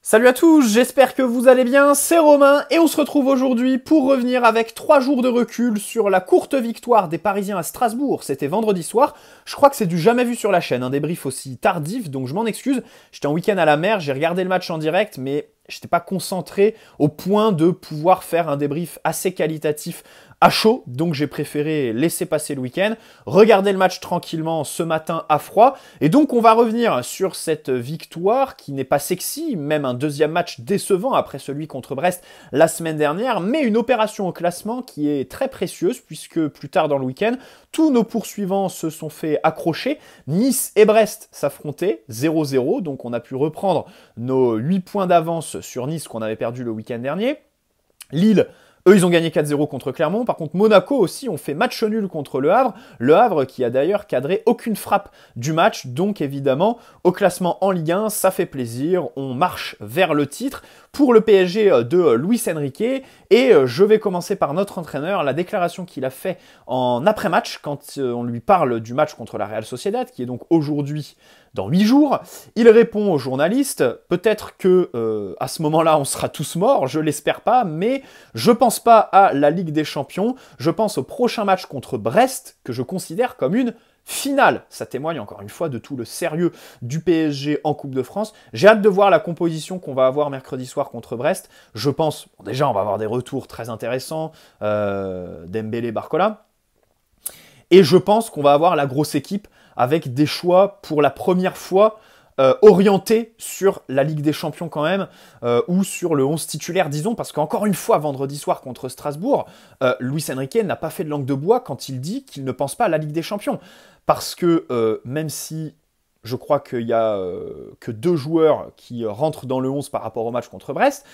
Salut à tous, j'espère que vous allez bien, c'est Romain et on se retrouve aujourd'hui pour revenir avec 3 jours de recul sur la courte victoire des Parisiens à Strasbourg. C'était vendredi soir, je crois que c'est du jamais vu sur la chaîne, un débrief aussi tardif, donc je m'en excuse. J'étais en week-end à la mer, j'ai regardé le match en direct, mais j'étais pas concentré au point de pouvoir faire un débrief assez qualitatif à chaud, donc j'ai préféré laisser passer le week-end, regarder le match tranquillement ce matin à froid, et donc on va revenir sur cette victoire qui n'est pas sexy, même un deuxième match décevant après celui contre Brest la semaine dernière, mais une opération au classement qui est très précieuse, puisque plus tard dans le week-end, tous nos poursuivants se sont fait accrocher, Nice et Brest s'affrontaient 0-0, donc on a pu reprendre nos 8 points d'avance sur Nice qu'on avait perdu le week-end dernier. Lille, eux, ils ont gagné 4-0 contre Clermont. Par contre, Monaco aussi ont fait match nul contre Le Havre. Le Havre qui a d'ailleurs cadré aucune frappe du match. Donc évidemment, au classement en Ligue 1, ça fait plaisir. On marche vers le titre pour le PSG de Luis Enrique. Et je vais commencer par notre entraîneur, la déclaration qu'il a fait en après-match quand on lui parle du match contre la Real Sociedad, qui est donc aujourd'hui dans 8 jours. Il répond aux journalistes, peut-être que à ce moment-là, on sera tous morts, je l'espère pas, mais je pense pas à la Ligue des Champions, je pense au prochain match contre Brest, que je considère comme une finale. Ça témoigne encore une fois de tout le sérieux du PSG en Coupe de France. J'ai hâte de voir la composition qu'on va avoir mercredi soir contre Brest. Je pense, bon, déjà on va avoir des retours très intéressants, Dembélé, Barcola, et je pense qu'on va avoir la grosse équipe avec des choix pour la première fois orientés sur la Ligue des Champions quand même, ou sur le 11 titulaire, disons, parce qu'encore une fois, vendredi soir contre Strasbourg, Luis Enrique n'a pas fait de langue de bois quand il dit qu'il ne pense pas à la Ligue des Champions. Parce que même si je crois qu'il y a que 2 joueurs qui rentrent dans le 11 par rapport au match contre Brest,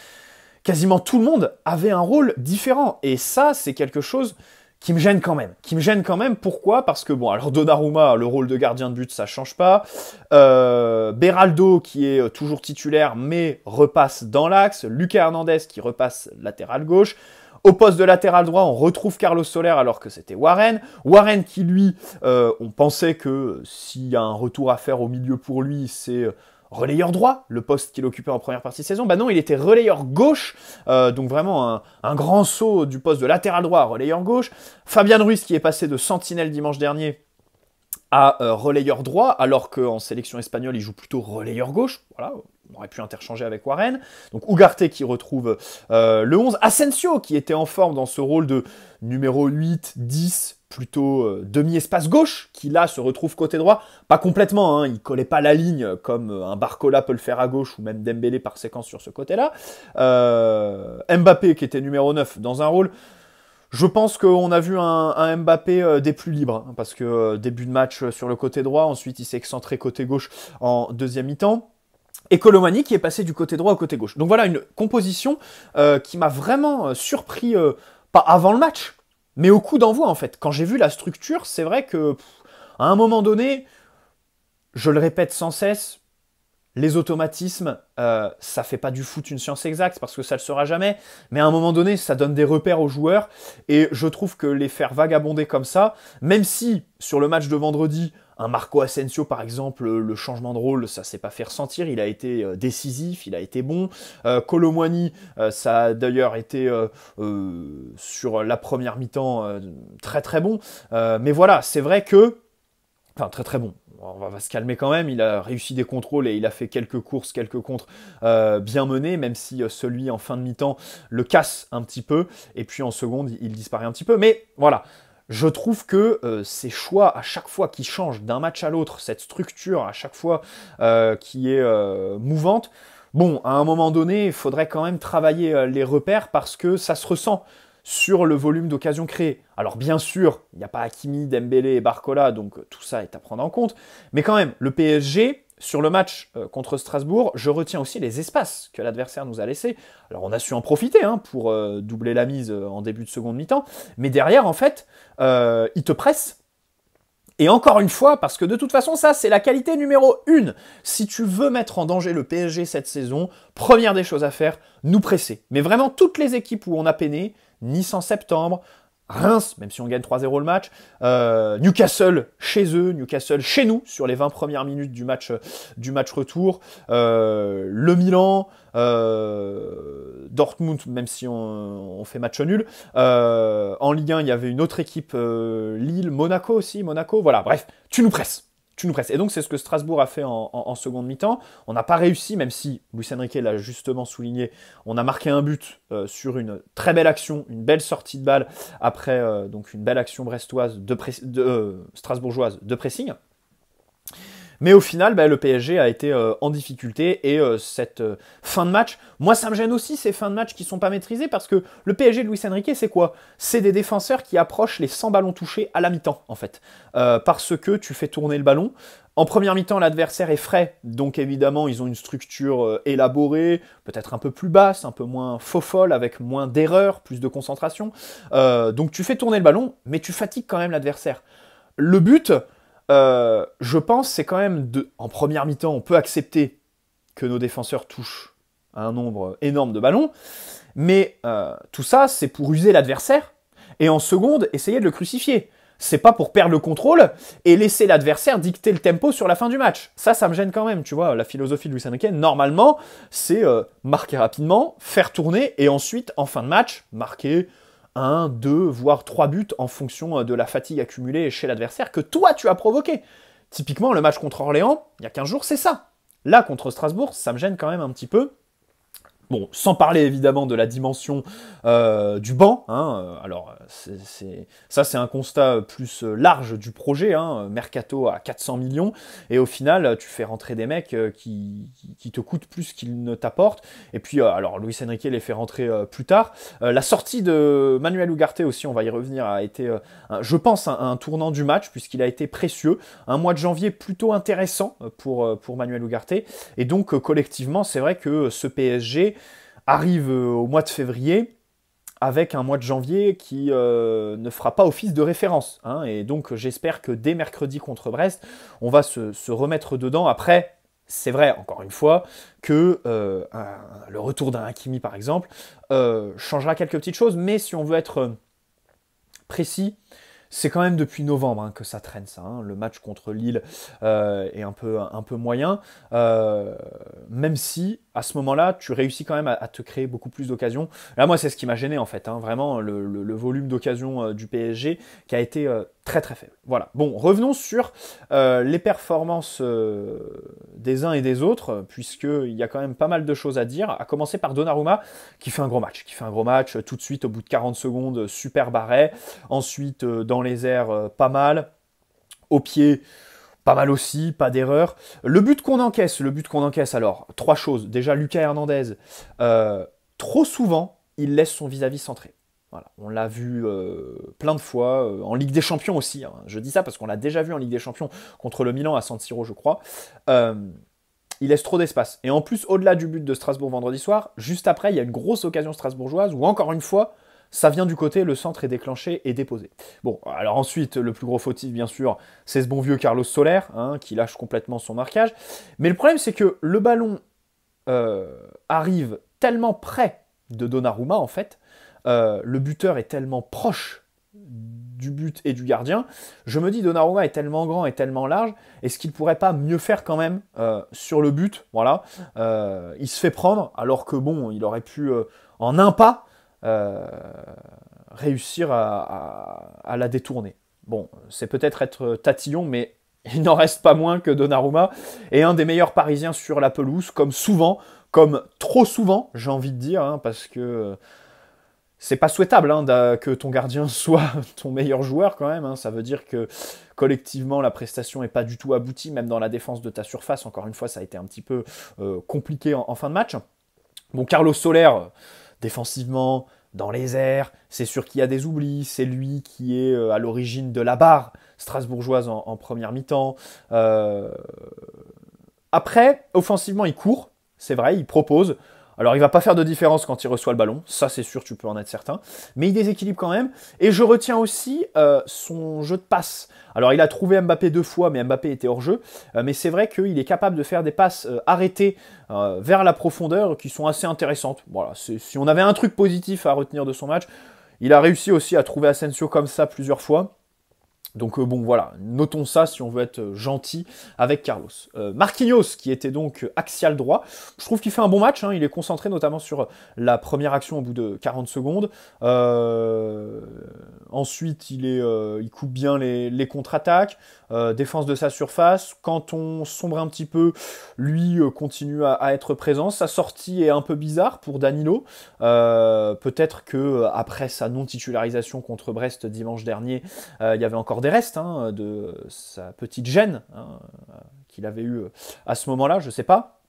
quasiment tout le monde avait un rôle différent. Et ça, c'est quelque chose qui me gêne quand même. Pourquoi? Parce que, bon, alors Donnarumma, le rôle de gardien de but, ça change pas. Beraldo, qui est toujours titulaire, mais repasse dans l'axe. Lucas Hernandez, qui repasse latéral gauche. Au poste de latéral droit, on retrouve Carlos Soler alors que c'était Warren. Warren qui, lui, on pensait que s'il y a un retour à faire au milieu pour lui, c'est relayeur droit, le poste qu'il occupait en première partie de saison. Bah non, il était relayeur gauche, donc vraiment un grand saut du poste de latéral droit à relayeur gauche. Fabien Ruiz qui est passé de sentinelle dimanche dernier à relayeur droit, alors qu'en sélection espagnole, il joue plutôt relayeur gauche. Voilà, on aurait pu interchanger avec Warren. Donc Ugarte qui retrouve le 11. Asensio qui était en forme dans ce rôle de numéro 8, 10, plutôt demi-espace gauche, qui là se retrouve côté droit. Pas complètement, hein, il collait pas la ligne comme un Barcola peut le faire à gauche, ou même Dembélé par séquence sur ce côté-là. Mbappé qui était numéro 9 dans un rôle... Je pense qu'on a vu un Mbappé des plus libres, hein, parce que début de match sur le côté droit, ensuite il s'est excentré côté gauche en deuxième mi-temps. Et Kolo Muani qui est passé du côté droit au côté gauche. Donc voilà une composition qui m'a vraiment surpris, pas avant le match, mais au coup d'envoi en fait. Quand j'ai vu la structure, c'est vrai que à un moment donné, je le répète sans cesse, les automatismes, ça fait pas du foot une science exacte parce que ça le sera jamais, mais à un moment donné, ça donne des repères aux joueurs et je trouve que les faire vagabonder comme ça, même si sur le match de vendredi, un Marco Asensio par exemple, le changement de rôle, ça s'est pas fait ressentir, il a été décisif, il a été bon. Kolo Muani, ça a d'ailleurs été sur la première mi-temps très très bon, mais voilà, c'est vrai que, enfin très très bon. On va se calmer quand même, il a réussi des contrôles et il a fait quelques courses, quelques contres bien menés, même si celui en fin de mi-temps le casse un petit peu, et puis en seconde, il disparaît un petit peu. Mais voilà, je trouve que ces choix, à chaque fois qui changent d'un match à l'autre, cette structure à chaque fois qui est mouvante, bon, à un moment donné, il faudrait quand même travailler les repères parce que ça se ressent sur le volume d'occasions créées. Alors bien sûr, il n'y a pas Hakimi, Dembélé et Barcola, donc tout ça est à prendre en compte. Mais quand même, le PSG, sur le match contre Strasbourg, je retiens aussi les espaces que l'adversaire nous a laissés. Alors on a su en profiter hein, pour doubler la mise en début de seconde mi-temps. Mais derrière, en fait, il te presse. Et encore une fois, parce que de toute façon, ça, c'est la qualité numéro 1. Si tu veux mettre en danger le PSG cette saison, première des choses à faire, nous presser. Mais vraiment, toutes les équipes où on a peiné, Nice en septembre, Reims, même si on gagne 3-0 le match, Newcastle chez eux, Newcastle chez nous, sur les 20 premières minutes du match retour, le Milan, Dortmund, même si on fait match nul, en Ligue 1, il y avait une autre équipe, Lille, Monaco aussi, voilà, bref, tu nous presses. Et donc, c'est ce que Strasbourg a fait en seconde mi-temps. On n'a pas réussi, même si Luis Enrique l'a justement souligné. On a marqué un but sur une très belle action, une belle sortie de balle, après donc une belle action brestoise strasbourgeoise de pressing. Mais au final, le PSG a été en difficulté et cette fin de match, moi ça me gêne aussi ces fins de match qui sont pas maîtrisées parce que le PSG de Luis Enrique, c'est quoi? C'est des défenseurs qui approchent les 100 ballons touchés à la mi-temps en fait. Parce que tu fais tourner le ballon. En première mi-temps, l'adversaire est frais, donc évidemment ils ont une structure élaborée, peut-être un peu plus basse, un peu moins faux-folle, avec moins d'erreurs, plus de concentration. Donc tu fais tourner le ballon, mais tu fatigues quand même l'adversaire. Le but... je pense c'est quand même en première mi-temps, on peut accepter que nos défenseurs touchent un nombre énorme de ballons, mais tout ça, c'est pour user l'adversaire, et en seconde, essayer de le crucifier. C'est pas pour perdre le contrôle et laisser l'adversaire dicter le tempo sur la fin du match. Ça me gêne quand même, tu vois, la philosophie de Luis Enrique, normalement, c'est marquer rapidement, faire tourner, et ensuite, en fin de match, marquer 1, 2, voire 3 buts en fonction de la fatigue accumulée chez l'adversaire que toi tu as provoqué. Typiquement, le match contre Orléans, il y a 15 jours, c'est ça. Là, contre Strasbourg, ça me gêne quand même un petit peu. Bon, sans parler évidemment de la dimension du banc, hein, alors ça c'est un constat plus large du projet, hein, Mercato à 400 millions, et au final tu fais rentrer des mecs qui te coûtent plus qu'ils ne t'apportent, et puis alors Luis Enrique les fait rentrer plus tard. La sortie de Manuel Ugarte aussi, on va y revenir, a été, je pense, un tournant du match, puisqu'il a été précieux, un mois de janvier plutôt intéressant pour Manuel Ugarte, et donc collectivement c'est vrai que ce PSG arrive au mois de février avec un mois de janvier qui ne fera pas office de référence. Hein, et donc j'espère que dès mercredi contre Brest, on va se remettre dedans. Après, c'est vrai, encore une fois, que le retour d'un Hakimi, par exemple, changera quelques petites choses. Mais si on veut être précis, c'est quand même depuis novembre que ça traîne, ça. Hein. Le match contre Lille est un peu moyen. Même si, à ce moment-là, tu réussis quand même à te créer beaucoup plus d'occasions. Là, moi, c'est ce qui m'a gêné, en fait. Hein. Vraiment, le volume d'occasions du PSG qui a été très, très faible. Voilà. Bon, revenons sur les performances des uns et des autres, puisqu'il y a quand même pas mal de choses à dire. À commencer par Donnarumma, qui fait un gros match. Tout de suite, au bout de 40 secondes, super arrêt. Ensuite, dans les airs, pas mal. Au pied, pas mal aussi, pas d'erreur. Le but qu'on encaisse, alors, 3 choses. Déjà, Lucas Hernandez, trop souvent, il laisse son vis-à-vis centré. Voilà, on l'a vu plein de fois, en Ligue des Champions aussi. Hein. Je dis ça parce qu'on l'a déjà vu en Ligue des Champions contre le Milan à San Siro, je crois. Il laisse trop d'espace. Et en plus, au-delà du but de Strasbourg vendredi soir, juste après, il y a une grosse occasion strasbourgeoise où, encore une fois, ça vient du côté, le centre est déclenché et déposé. Bon, alors ensuite, le plus gros fautif, bien sûr, c'est ce bon vieux Carlos Soler, hein, qui lâche complètement son marquage. Mais le problème, c'est que le ballon arrive tellement près de Donnarumma, en fait, le buteur est tellement proche du but et du gardien, je me dis Donnarumma est tellement grand et tellement large, est-ce qu'il pourrait pas mieux faire quand même sur le but? Voilà, il se fait prendre, alors que bon, il aurait pu en un pas réussir à la détourner. Bon, c'est peut-être être tatillon, mais il n'en reste pas moins que Donnarumma est un des meilleurs Parisiens sur la pelouse, comme souvent, comme trop souvent, j'ai envie de dire, hein, parce que c'est pas souhaitable hein, que ton gardien soit ton meilleur joueur quand même. Hein. Ça veut dire que collectivement la prestation n'est pas du tout aboutie, même dans la défense de ta surface. Encore une fois, ça a été un petit peu compliqué en fin de match. Bon, Carlos Soler, défensivement, dans les airs, c'est sûr qu'il y a des oublis. C'est lui qui est à l'origine de la barre strasbourgeoise en première mi-temps. Après, offensivement, il court, c'est vrai, il propose. Alors, il va pas faire de différence quand il reçoit le ballon, ça c'est sûr, tu peux en être certain. Mais il déséquilibre quand même. Et je retiens aussi son jeu de passe. Alors, il a trouvé Mbappé 2 fois, mais Mbappé était hors jeu. Mais c'est vrai qu'il est capable de faire des passes arrêtées vers la profondeur qui sont assez intéressantes. Voilà, si on avait un truc positif à retenir de son match, Il a réussi aussi à trouver Asensio comme ça plusieurs fois. Donc bon voilà, notons ça si on veut être gentil avec Carlos. Marquinhos, qui était donc axial droit, je trouve qu'il fait un bon match, hein, il est concentré notamment sur la première action au bout de 40 secondes. Ensuite, il coupe bien les contre-attaques, défense de sa surface. Quand on sombre un petit peu, lui continue à être présent. Sa sortie est un peu bizarre pour Danilo. Peut-être que après sa non-titularisation contre Brest dimanche dernier, il y avait encore des restes de sa petite gêne qu'il avait eu à ce moment-là, je sais pas.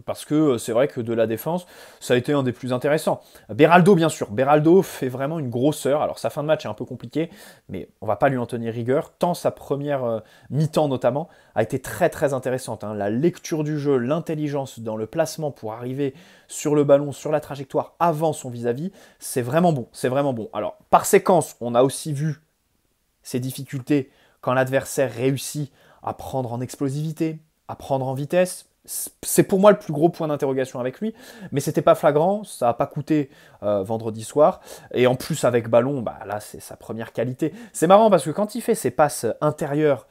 Parce que c'est vrai que de la défense, ça a été un des plus intéressants. Beraldo, bien sûr. Beraldo fait vraiment une grosseur. Alors sa fin de match est un peu compliquée, mais on va pas lui en tenir rigueur, tant sa première mi-temps notamment a été très très intéressante. La lecture du jeu, l'intelligence dans le placement pour arriver sur le ballon, sur la trajectoire avant son vis-à-vis, c'est vraiment bon. C'est vraiment bon. Alors par séquence, on a aussi vu ses difficultés quand l'adversaire réussit à prendre en explosivité, à prendre en vitesse. C'est pour moi le plus gros point d'interrogation avec lui, mais c'était pas flagrant, ça n'a pas coûté vendredi soir, et en plus avec ballon, bah là c'est sa première qualité. C'est marrant parce que quand il fait ses passes intérieures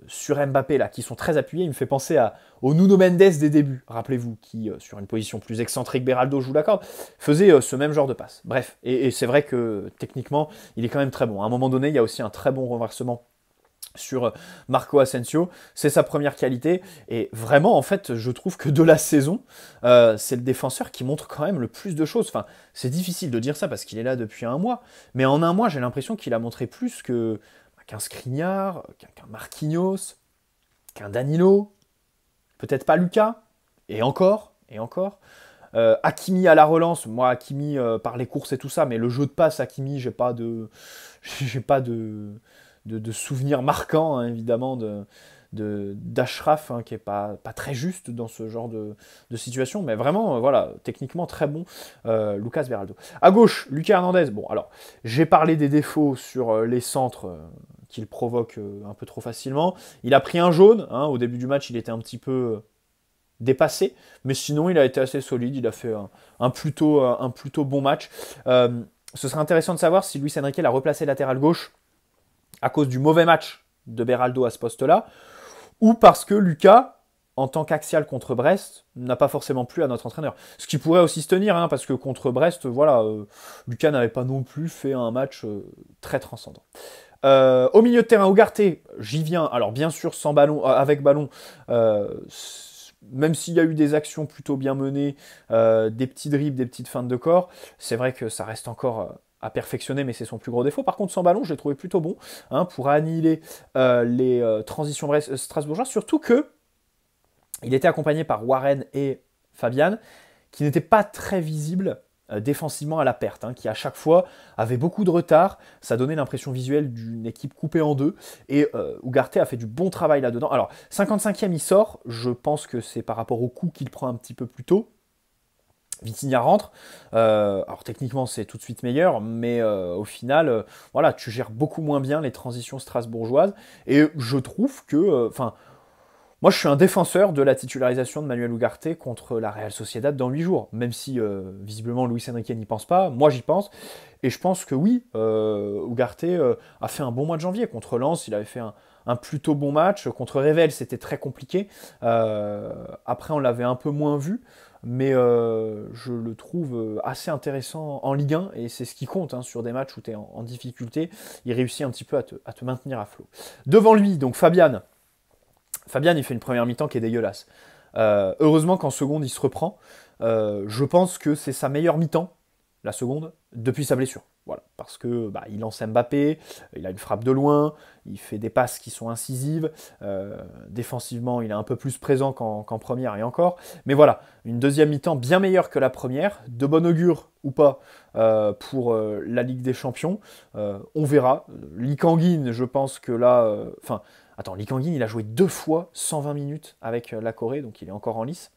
sur Mbappé là, qui sont très appuyées, il me fait penser au Nuno Mendes des débuts, rappelez-vous, qui sur une position plus excentrique, Beraldo, je vous l'accorde, faisait ce même genre de passe. Bref, et c'est vrai que techniquement, il est quand même très bon. À un moment donné, il y a aussi un très bon renversement sur Marco Asensio, c'est sa première qualité, et vraiment en fait je trouve que de la saison, c'est le défenseur qui montre quand même le plus de choses. Enfin, c'est difficile de dire ça parce qu'il est là depuis un mois, mais en un mois j'ai l'impression qu'il a montré plus qu'un Skriniar, qu'un Marquinhos, qu'un Danilo, peut-être pas Lucas, et encore, et encore. Hakimi à la relance, moi Hakimi par les courses et tout ça, mais le jeu de passe Hakimi, j'ai pas de souvenirs marquants, évidemment, d'Ashraf, qui est pas très juste dans ce genre de situation, mais vraiment, voilà, techniquement très bon, Lucas Beraldo. À gauche, Lucas Hernandez. Bon, alors, j'ai parlé des défauts sur les centres qu'il provoque un peu trop facilement. Il a pris un jaune, au début du match, il était un petit peu dépassé, mais sinon, il a été assez solide, il a fait un plutôt bon match. Ce serait intéressant de savoir si Luis Enrique l'a replacé latéral gauche à cause du mauvais match de Beraldo à ce poste-là, ou parce que Lucas, en tant qu'axial contre Brest, n'a pas forcément plu à notre entraîneur. Ce qui pourrait aussi se tenir, parce que contre Brest, voilà, Lucas n'avait pas non plus fait un match très transcendant. Au milieu de terrain, Ugarte, j'y viens, alors bien sûr sans ballon, avec ballon, même s'il y a eu des actions plutôt bien menées, des petits dribbles, des petites feintes de corps, c'est vrai que ça reste encore à perfectionner, mais c'est son plus gros défaut. Par contre, sans ballon, je l'ai trouvé plutôt bon pour annihiler les transitions strasbourgeoises, surtout que il était accompagné par Warren et Fabian, qui n'étaient pas très visibles défensivement à la perte, qui à chaque fois avait beaucoup de retard. Ça donnait l'impression visuelle d'une équipe coupée en deux, et Ugarte a fait du bon travail là-dedans. Alors, 55e, il sort, je pense que c'est par rapport au coup qu'il prend un petit peu plus tôt. Vitinha rentre, alors techniquement c'est tout de suite meilleur, mais au final, voilà, tu gères beaucoup moins bien les transitions strasbourgeoises, et je trouve que, moi je suis un défenseur de la titularisation de Manuel Ugarte contre la Real Sociedad dans 8 jours, même si visiblement Luis Enrique n'y pense pas, moi j'y pense, et je pense que oui, Ugarte a fait un bon mois de janvier, contre Lens il avait fait un plutôt bon match, contre Revel c'était très compliqué, après on l'avait un peu moins vu, mais je le trouve assez intéressant en Ligue 1, et c'est ce qui compte sur des matchs où tu es en difficulté, il réussit un petit peu à te maintenir à flot. Devant lui, donc Fabian, il fait une première mi-temps qui est dégueulasse. Heureusement qu'en seconde, il se reprend. Je pense que c'est sa meilleure mi-temps, la seconde, depuis sa blessure. Voilà, parce que il lance Mbappé, il a une frappe de loin, il fait des passes qui sont incisives. Défensivement, il est un peu plus présent qu'en première et encore. Mais voilà, une deuxième mi-temps bien meilleure que la première, de bon augure ou pas pour la Ligue des Champions. On verra. Lee Kang-in, je pense que là... Lee Kang-in, il a joué 2 fois 120 minutes avec la Corée, donc il est encore en lice.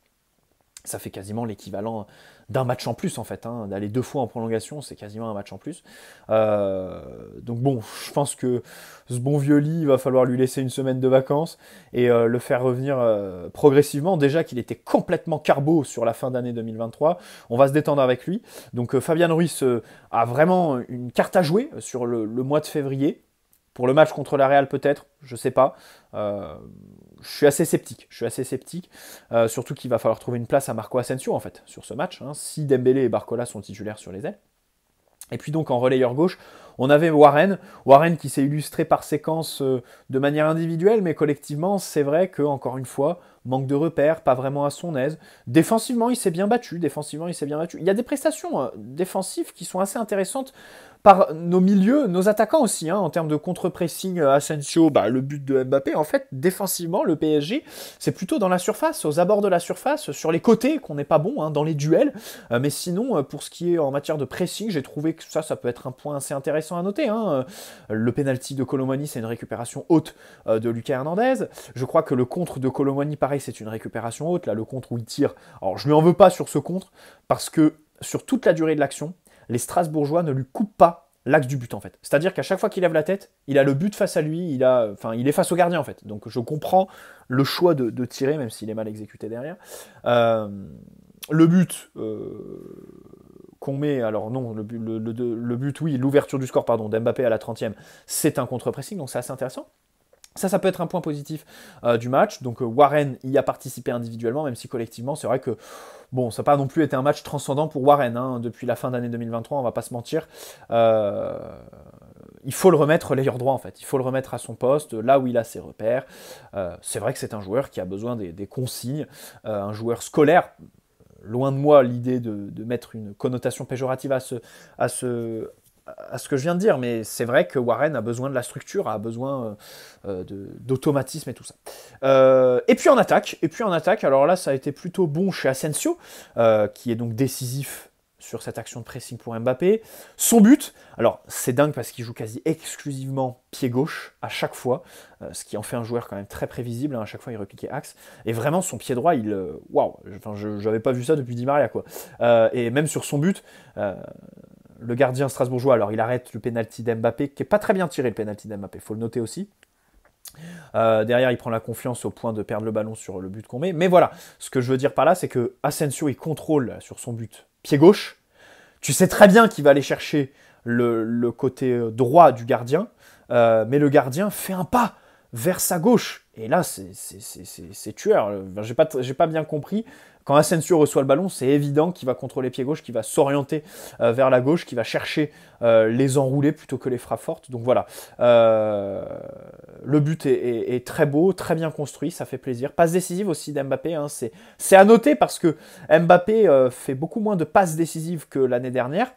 Ça fait quasiment l'équivalent d'un match en plus en fait, hein. D'aller 2 fois en prolongation, c'est quasiment un match en plus. Donc bon, je pense que ce bon vieux lit, il va falloir lui laisser une semaine de vacances et le faire revenir progressivement. Déjà qu'il était complètement carbo sur la fin d'année 2023, on va se détendre avec lui. Donc Fabian Ruiz a vraiment une carte à jouer sur le mois de février. Pour le match contre la Real peut-être, je sais pas. Je suis assez sceptique. Surtout qu'il va falloir trouver une place à Marco Asensio en fait sur ce match, hein, si Dembélé et Barcola sont titulaires sur les ailes. Et puis donc en relayeur gauche, on avait Warren qui s'est illustré par séquence de manière individuelle, mais collectivement, c'est vrai que encore une fois, manque de repères, pas vraiment à son aise. Défensivement, il s'est bien battu. Il y a des prestations défensives qui sont assez intéressantes par nos milieux, nos attaquants aussi, hein, en termes de contre-pressing, Asensio, le but de Mbappé, en fait, défensivement, le PSG, c'est plutôt dans la surface, aux abords de la surface, sur les côtés, qu'on n'est pas bon, hein, dans les duels, mais sinon, pour ce qui est en matière de pressing, j'ai trouvé que ça peut être un point assez intéressant à noter, hein. Le penalty de Colomani, c'est une récupération haute de Lucas Hernandez, je crois que le contre de Colomani, pareil, c'est une récupération haute, là, le contre où il tire, alors je lui en veux pas sur ce contre, parce que sur toute la durée de l'action, les Strasbourgeois ne lui coupent pas l'axe du but en fait. C'est-à-dire qu'à chaque fois qu'il lève la tête, il a le but face à lui, il est face au gardien en fait. Donc je comprends le choix de tirer, même s'il est mal exécuté derrière. Le but qu'on met, alors non, le but oui, l'ouverture du score d'Mbappé à la 30e, c'est un contre-pressing, donc c'est assez intéressant. Ça peut être un point positif du match. Donc Warren y a participé individuellement, même si collectivement, c'est vrai que bon, ça n'a pas non plus été un match transcendant pour Warren, hein, depuis la fin d'année 2023, on va pas se mentir. Il faut le remettre relayeur droit en fait, il faut le remettre à son poste, là où il a ses repères. C'est vrai que c'est un joueur qui a besoin des consignes, un joueur scolaire. Loin de moi l'idée de mettre une connotation péjorative à ce que je viens de dire, mais c'est vrai que Warren a besoin de la structure, a besoin d'automatisme et tout ça. Et puis en attaque, alors là ça a été plutôt bon chez Asensio, qui est donc décisif sur cette action de pressing pour Mbappé. Son but, alors c'est dingue parce qu'il joue quasi exclusivement pied gauche à chaque fois, ce qui en fait un joueur quand même très prévisible, hein, à chaque fois il repiquait axe, et vraiment son pied droit, waouh, je n'avais pas vu ça depuis Di Maria quoi. Et même sur son but, le gardien strasbourgeois, alors il arrête le penalty d'Mbappé, qui n'est pas très bien tiré le penalty d'Mbappé, il faut le noter aussi. Derrière, il prend la confiance au point de perdre le ballon sur le but qu'on met. Mais voilà, ce que je veux dire par là, c'est que Asensio, il contrôle sur son but pied gauche. Tu sais très bien qu'il va aller chercher le côté droit du gardien, mais le gardien fait un pas vers sa gauche. Et là, c'est tueur. J'ai pas bien compris. Quand Asensio reçoit le ballon, c'est évident qu'il va contrôler pied gauche, qu'il va s'orienter vers la gauche, qu'il va chercher les enroulés plutôt que les frappes fortes. Donc voilà, le but est très beau, très bien construit, ça fait plaisir. Passe décisive aussi d'Mbappé, hein, c'est à noter parce que Mbappé fait beaucoup moins de passes décisives que l'année dernière.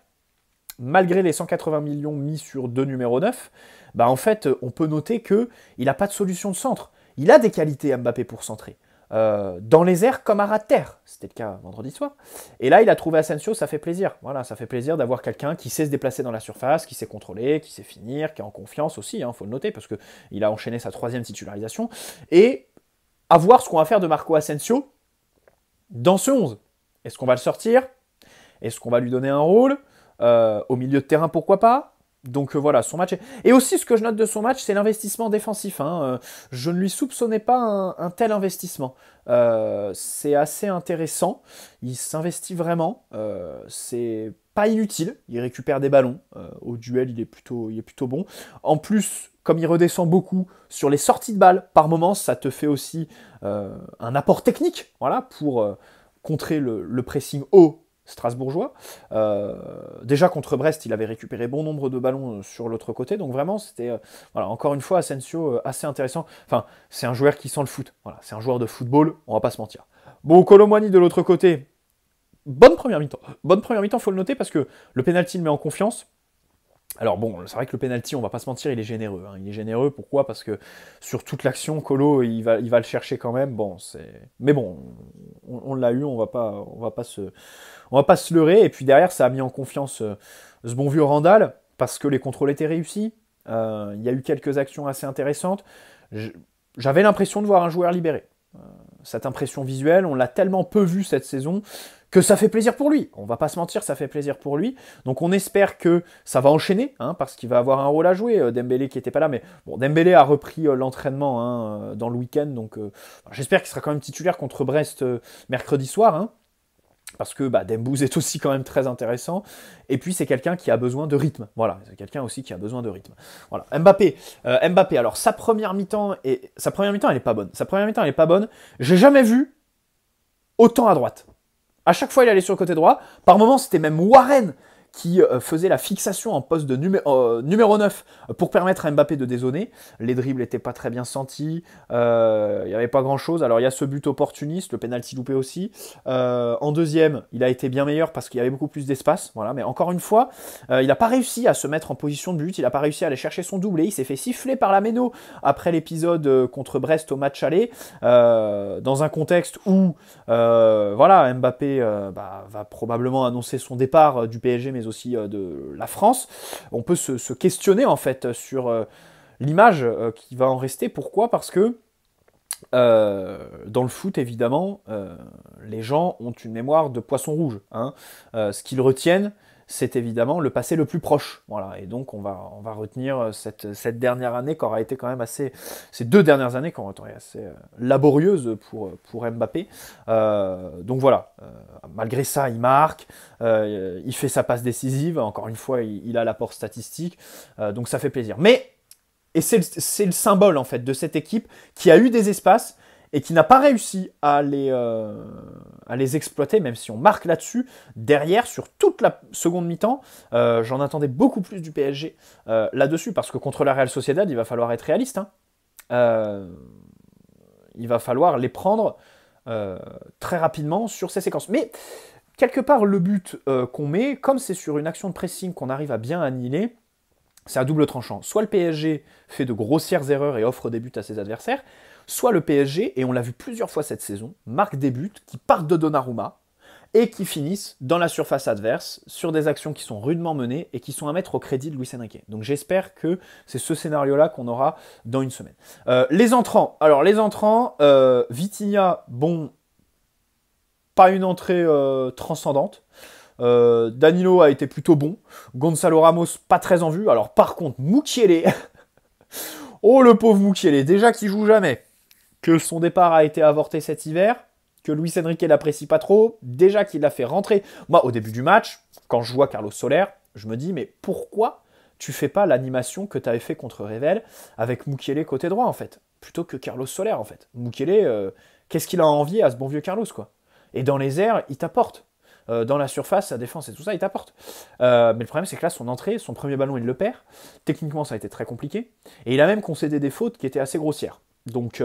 Malgré les 180 millions mis sur 2 numéros 9, en fait, on peut noter qu'il n'a pas de solution de centre. Il a des qualités Mbappé pour centrer. Dans les airs comme à ras de terre. C'était le cas vendredi soir. Et là, il a trouvé Asensio, ça fait plaisir. Voilà, ça fait plaisir d'avoir quelqu'un qui sait se déplacer dans la surface, qui sait contrôler, qui sait finir, qui est en confiance aussi, hein, faut le noter, parce qu'il a enchaîné sa 3e titularisation. Et à voir ce qu'on va faire de Marco Asensio dans ce 11. Est-ce qu'on va le sortir? Est-ce qu'on va lui donner un rôle au milieu de terrain, pourquoi pas? Donc voilà, son match. Et aussi, ce que je note de son match, c'est l'investissement défensif, hein. Je ne lui soupçonnais pas un tel investissement. C'est assez intéressant. Il s'investit vraiment. C'est pas inutile. Il récupère des ballons. Au duel, il est plutôt bon. En plus, comme il redescend beaucoup sur les sorties de balles, par moments, ça te fait aussi un apport technique, voilà, pour contrer le pressing haut strasbourgeois. Déjà contre Brest, il avait récupéré bon nombre de ballons sur l'autre côté, donc vraiment c'était voilà, encore une fois Asensio assez intéressant. Enfin, c'est un joueur qui sent le foot. Voilà, c'est un joueur de football, on va pas se mentir. Bon, Colomani de l'autre côté, bonne première mi-temps. Bonne première mi-temps, faut le noter parce que le penalty le met en confiance. Alors bon, c'est vrai que le penalty, on va pas se mentir, il est généreux. Hein. Il est généreux, pourquoi? Parce que sur toute l'action, Colo, il va le chercher quand même. Bon, mais bon, on l'a eu, on va pas se leurrer. Et puis derrière, ça a mis en confiance ce bon vieux Randall, parce que les contrôles étaient réussis. Il y a eu quelques actions assez intéressantes. J'avais l'impression de voir un joueur libéré. Cette impression visuelle, on l'a tellement peu vu cette saison que ça fait plaisir pour lui. On va pas se mentir, ça fait plaisir pour lui. Donc on espère que ça va enchaîner, hein, parce qu'il va avoir un rôle à jouer. Dembélé qui était pas là, mais bon, Dembélé a repris l'entraînement dans le week-end, donc j'espère qu'il sera quand même titulaire contre Brest mercredi soir, hein, parce que Dembouz est aussi quand même très intéressant. Et puis c'est quelqu'un qui a besoin de rythme. Voilà, c'est quelqu'un aussi qui a besoin de rythme. Voilà. Mbappé, alors sa première mi-temps, elle est pas bonne. Sa première mi-temps, elle est pas bonne. J'ai jamais vu autant à droite. À chaque fois, il allait sur le côté droit. Par moments, c'était même Warren qui faisait la fixation en poste de numéro 9 pour permettre à Mbappé de dézonner. Les dribbles n'étaient pas très bien sentis. Il n'y avait pas grand-chose. Alors, il y a ce but opportuniste, le penalty loupé aussi. En deuxième, il a été bien meilleur parce qu'il y avait beaucoup plus d'espace. Voilà. Mais encore une fois, il n'a pas réussi à se mettre en position de but. Il n'a pas réussi à aller chercher son doublé. Il s'est fait siffler par la Méno après l'épisode contre Brest au match aller. Dans un contexte où voilà, Mbappé va probablement annoncer son départ du PSG, mais aussi de la France. On peut se questionner en fait sur l'image qui va en rester. Pourquoi ? Parce que dans le foot, évidemment, les gens ont une mémoire de poisson rouge. Hein. Ce qu'ils retiennent, c'est évidemment le passé le plus proche. Voilà. Et donc, on va retenir cette dernière année qui aura été quand même assez... Ces 2 dernières années qui ont été assez laborieuses pour Mbappé. Donc voilà. Malgré ça, il marque. Il fait sa passe décisive. Encore une fois, il a l'apport statistique. Donc ça fait plaisir. Et c'est le symbole en fait de cette équipe qui a eu des espaces et qui n'a pas réussi à les exploiter, même si on marque là-dessus. Derrière, sur toute la seconde mi-temps, j'en attendais beaucoup plus du PSG là-dessus, parce que contre la Real Sociedad, il va falloir être réaliste. Hein. Il va falloir les prendre très rapidement sur ces séquences. Mais quelque part, le but qu'on met, comme c'est sur une action de pressing qu'on arrive à bien annihiler, c'est à double tranchant. Soit le PSG fait de grossières erreurs et offre des buts à ses adversaires, soit le PSG, et on l'a vu plusieurs fois cette saison, marque des buts qui partent de Donnarumma et qui finissent dans la surface adverse sur des actions qui sont rudement menées et qui sont à mettre au crédit de Luis Enrique. Donc j'espère que c'est ce scénario-là qu'on aura dans une semaine. Les entrants. Alors les entrants, Vitinha, bon, pas une entrée transcendante. Danilo a été plutôt bon. Gonzalo Ramos, pas très en vue. Alors par contre, Mukiele, oh le pauvre Mukiele, déjà qu'il joue jamais, que son départ a été avorté cet hiver, que Luis Enrique l'apprécie pas trop, déjà qu'il l'a fait rentrer. Moi, au début du match, quand je vois Carlos Soler, je me dis, mais pourquoi tu fais pas l'animation que tu avais fait contre Revel avec Mukiele côté droit, en fait, plutôt que Carlos Soler, en fait. Mukiele, qu'est-ce qu'il a envie à ce bon vieux Carlos, quoi. Et dans les airs, il t'apporte. Dans la surface, sa défense et tout ça, il t'apporte. Mais le problème, c'est que là, son entrée, son premier ballon, il le perd. Techniquement, ça a été très compliqué. Et il a même concédé des fautes qui étaient assez grossières. Donc,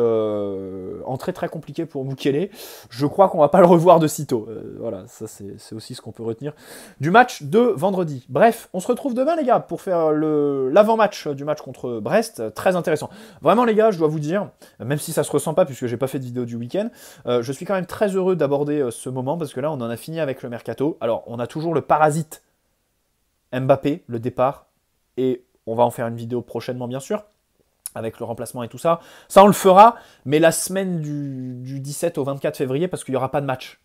entrée très compliquée pour Mukiele. Je crois qu'on va pas le revoir de sitôt. Voilà, ça c'est aussi ce qu'on peut retenir du match de vendredi. Bref, on se retrouve demain, les gars, pour faire l'avant-match du match contre Brest. Très intéressant. Vraiment, les gars, je dois vous dire, même si ça se ressent pas puisque j'ai pas fait de vidéo du week-end, je suis quand même très heureux d'aborder ce moment parce que là, on en a fini avec le mercato. Alors, on a toujours le parasite Mbappé, le départ, et on va en faire une vidéo prochainement, bien sûr, avec le remplacement et tout ça. Ça, on le fera, mais la semaine du 17 au 24 février, parce qu'il n'y aura pas de match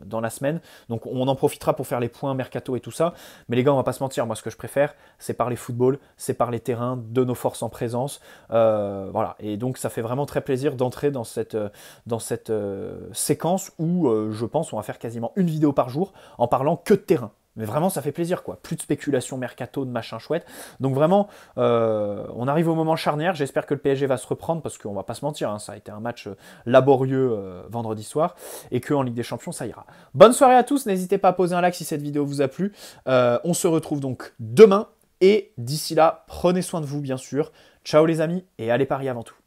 dans la semaine. Donc, on en profitera pour faire les points mercato et tout ça. Mais les gars, on va pas se mentir. Moi, ce que je préfère, c'est parler football, c'est parler terrain, de nos forces en présence. Voilà. Et donc, ça fait vraiment très plaisir d'entrer dans cette séquence où, je pense, on va faire quasiment une vidéo par jour en parlant que de terrain. Mais vraiment, ça fait plaisir, quoi. Plus de spéculation mercato, de machin chouette. Donc vraiment, on arrive au moment charnière. J'espère que le PSG va se reprendre parce qu'on va pas se mentir, hein, ça a été un match laborieux vendredi soir et qu'en Ligue des Champions, ça ira. Bonne soirée à tous. N'hésitez pas à poser un like si cette vidéo vous a plu. On se retrouve donc demain et d'ici là, prenez soin de vous, bien sûr. Ciao les amis et allez Paris avant tout.